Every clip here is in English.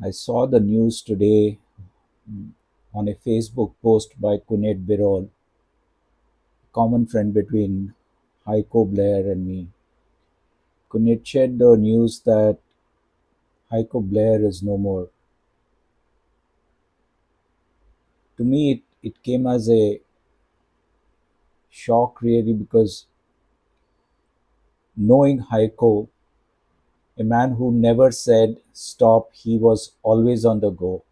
I saw the news today on a Facebook post by Kunet Birol, common friend between Heiko Bleher and me. Kunet shared the news that Heiko Bleher is no more. To me, it came as a shock really because knowing Heiko, a man who never said stop, he was always on the go.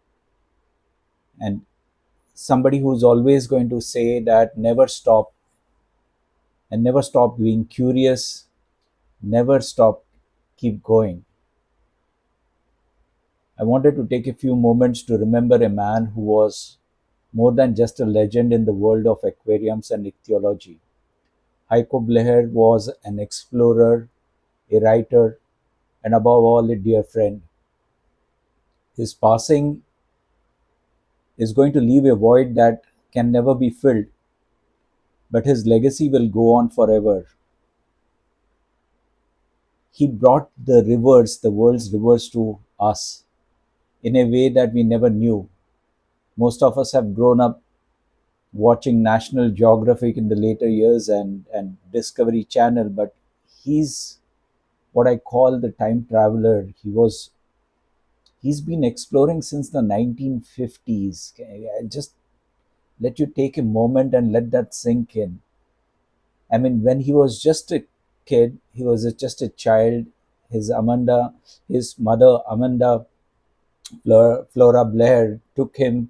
And somebody who's always going to say that never stop and never stop being curious, never stop, keep going. I wanted to take a few moments to remember a man who was more than just a legend in the world of aquariums and ichthyology. Heiko Bleher was an explorer, a writer, and above all, a dear friend. His passing is going to leave a void that can never be filled, but his legacy will go on forever. He brought the rivers, the world's rivers, to us in a way that we never knew. Most of us have grown up watching National Geographic in the later years and Discovery Channel, but he's what I call the time traveler. He's been exploring since the 1950s. I just let you take a moment and let that sink in. I mean, when he was just a kid, he was just a child. His mother Amanda Flora Blair took him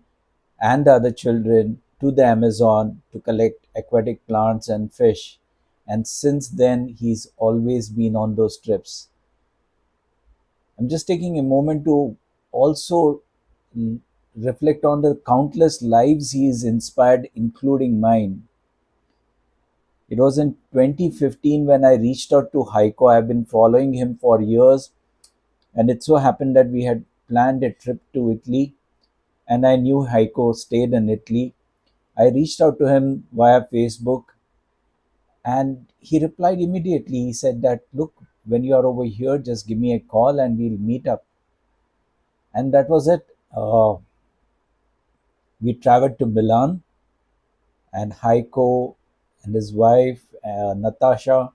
and the other children to the Amazon to collect aquatic plants and fish. And since then, he's always been on those trips. I'm just taking a moment to also mm, reflect on the countless lives he's inspired, including mine. It was in 2015 when I reached out to Heiko. I've been following him for years, and it so happened that we had planned a trip to Italy, and I knew Heiko stayed in Italy. I reached out to him via Facebook, and he replied immediately. He said that, look, when you are over here, just give me a call and we'll meet up. And that was it. We traveled to Milan, and Heiko and his wife, Natasha,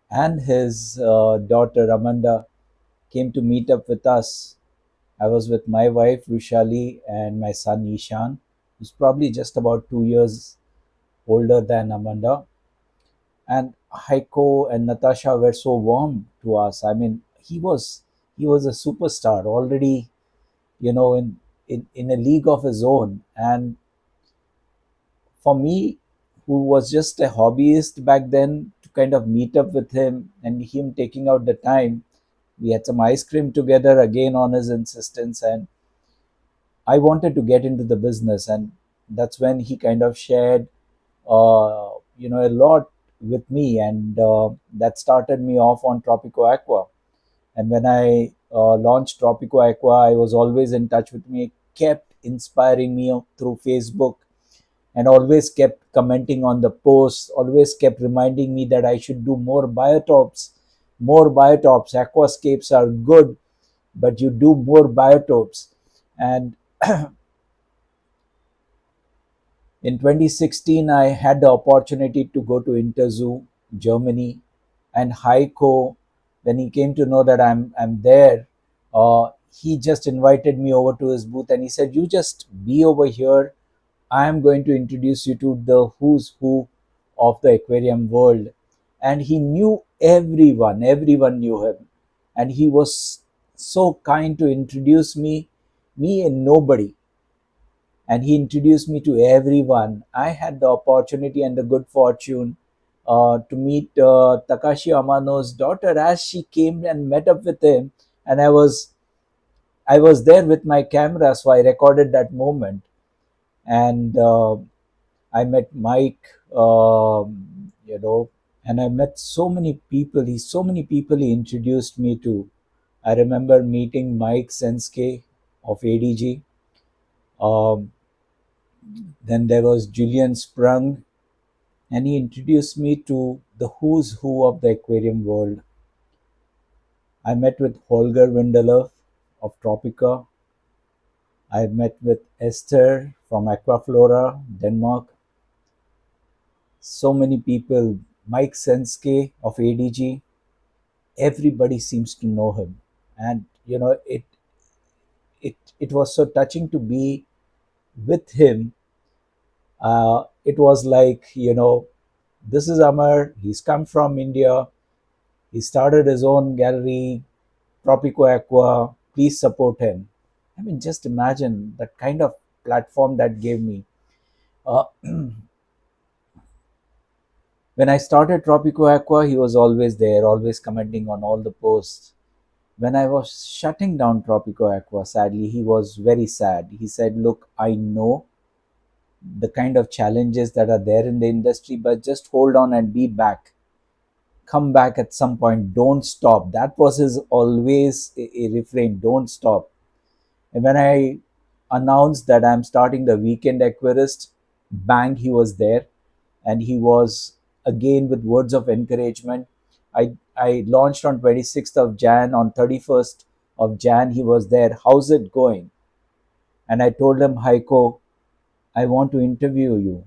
and his daughter, Amanda, came to meet up with us. I was with my wife, Rushali, and my son, Ishan, who's probably just about 2 years older than Amanda. And Heiko and Natasha were so warm to us. I mean, he was a superstar already, in a league of his own. And for me, who was just a hobbyist back then, to kind of meet up with him and him taking out the time, we had some ice cream together again on his insistence, and I wanted to get into the business. And that's when he kind of shared a lot with me, and that started me off on TropiCo Aqua. And when I launched TropiCo Aqua, I was always in touch with me, kept inspiring me through Facebook, and always kept commenting on the posts, always kept reminding me that I should do more biotopes, more biotopes. Aquascapes are good, but you do more biotopes. And in 2016, I had the opportunity to go to Interzoo, Germany, and Heiko, when he came to know that I'm there, he just invited me over to his booth and he said, "You just be over here. I am going to introduce you to the who's who of the aquarium world." And he knew everyone, everyone knew him. And he was so kind to introduce me and nobody, and he introduced me to everyone. I had the opportunity and the good fortune to meet Takashi Amano's daughter as she came and met up with him, and I was there with my camera, so I recorded that moment. And I met Mike, and I met so many people. So many people he introduced me to. I remember meeting Mike Senske of ADG. Um, then there was Julian Sprung, and he introduced me to the who's who of the aquarium world. I met with Holger Windeler of Tropica. I met with Esther from Aquaflora, Denmark. So many people, Mike Senske of ADG, everybody seems to know him. And it was so touching to be with him. It was like, this is Amar, he's come from India, he started his own gallery, TropiCo Aqua, please support him. I mean, just imagine that kind of platform that gave me. Uh, when I started TropiCo Aqua, he was always there, always commenting on all the posts. When I was shutting down TropiCo Aqua, sadly, he was very sad. He said, look, I know the kind of challenges that are there in the industry, but just hold on and be back. Come back at some point. Don't stop. That was his always a refrain. Don't stop. And when I announced that I'm starting the Weekend Aquarist, bang, he was there. And he was again with words of encouragement. I launched on 26th of Jan. On 31st of Jan, he was there. How's it going? And I told him, Heiko, I want to interview you.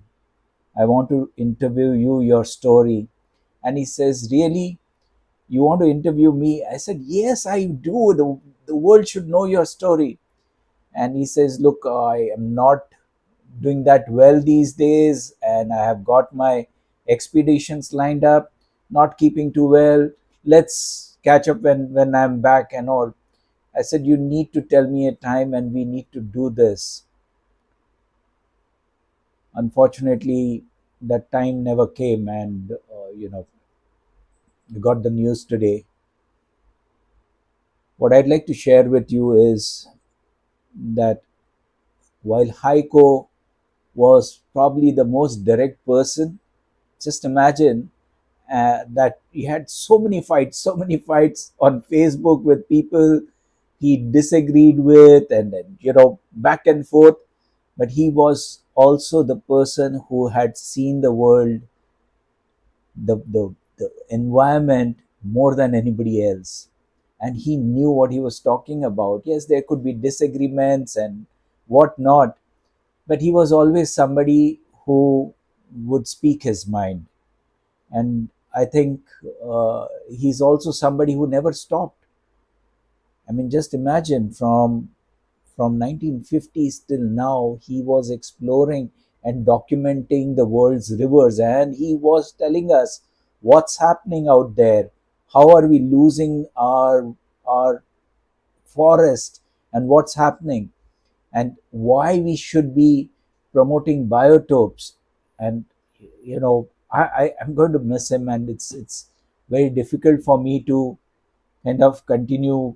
I want to interview you, your story. And he says, really? You want to interview me? I said, yes, I do. The world should know your story. And he says, look, I am not doing that well these days, and I have got my expeditions lined up, not keeping too well. Let's catch up when I'm back and all. I said, you need to tell me a time and we need to do this. Unfortunately, that time never came, and we got the news today. What I'd like to share with you is that while Heiko was probably the most direct person, just imagine that he had so many fights on Facebook with people he disagreed with, and then, back and forth. But he was also the person who had seen the world, the environment more than anybody else. And he knew what he was talking about. Yes, there could be disagreements and whatnot, but he was always somebody who would speak his mind. And I think he's also somebody who never stopped. I mean, just imagine from 1950s till now, he was exploring and documenting the world's rivers, and he was telling us what's happening out there, how are we losing our forest, and what's happening, and why we should be promoting biotopes. And I'm going to miss him, and it's very difficult for me to kind of continue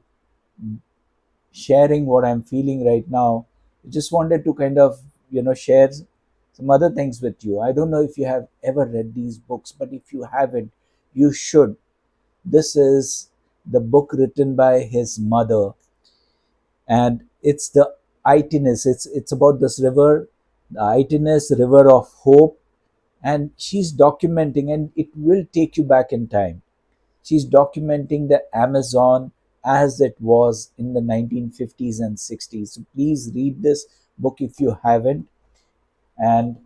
sharing what I'm feeling right now. I just wanted to kind of share some other things with you. I don't know if you have ever read these books, but if you haven't, you should. This is the book written by his mother, and it's the Itinus. It's about this river, the Itinus River of Hope, and she's documenting, and it will take you back in time. She's documenting the Amazon as it was in the 1950s and 60s. So please read this book if you haven't. And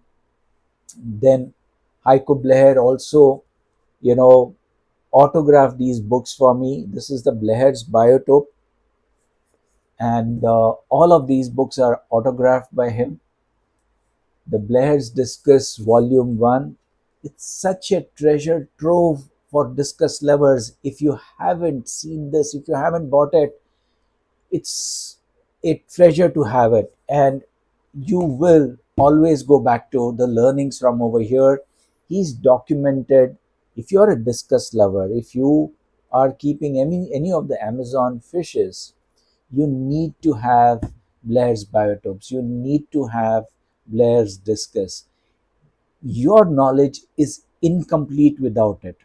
then Heiko Bleher also, you know, autographed these books for me. This is the Bleher's Biotope, and all of these books are autographed by him. The Blair's Discus Volume 1. It's such a treasure trove for discus lovers. If you haven't seen this, if you haven't bought it, it's a treasure to have it. And you will always go back to the learnings from over here. He's documented. If you're a discus lover, if you are keeping any of the Amazon fishes, you need to have Blair's biotopes. You need to have Blair's discus. Your knowledge is incomplete without it.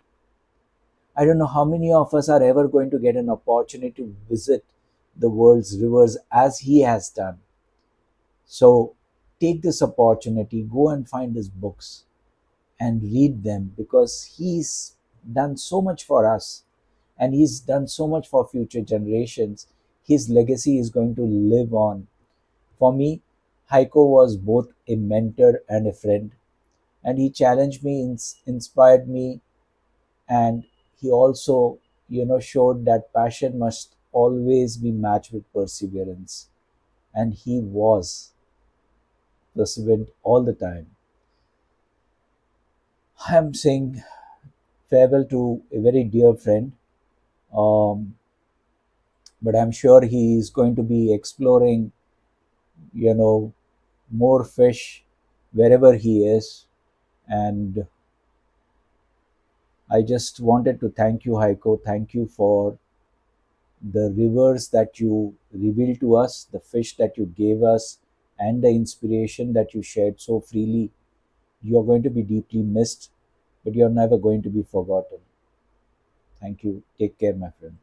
I don't know how many of us are ever going to get an opportunity to visit the world's rivers as he has done. So take this opportunity, go and find his books and read them, because he's done so much for us and he's done so much for future generations. His legacy is going to live on. For me, Heiko was both a mentor and a friend, and he challenged me, inspired me, and he also, showed that passion must always be matched with perseverance. And he was perseverant all the time. I am saying farewell to a very dear friend, um, but I'm sure he is going to be exploring, you know, more fish wherever he is. And I just wanted to thank you, Heiko. Thank you for the rivers that you revealed to us, the fish that you gave us, and the inspiration that you shared so freely. You're going to be deeply missed, but you're never going to be forgotten. Thank you. Take care, my friend.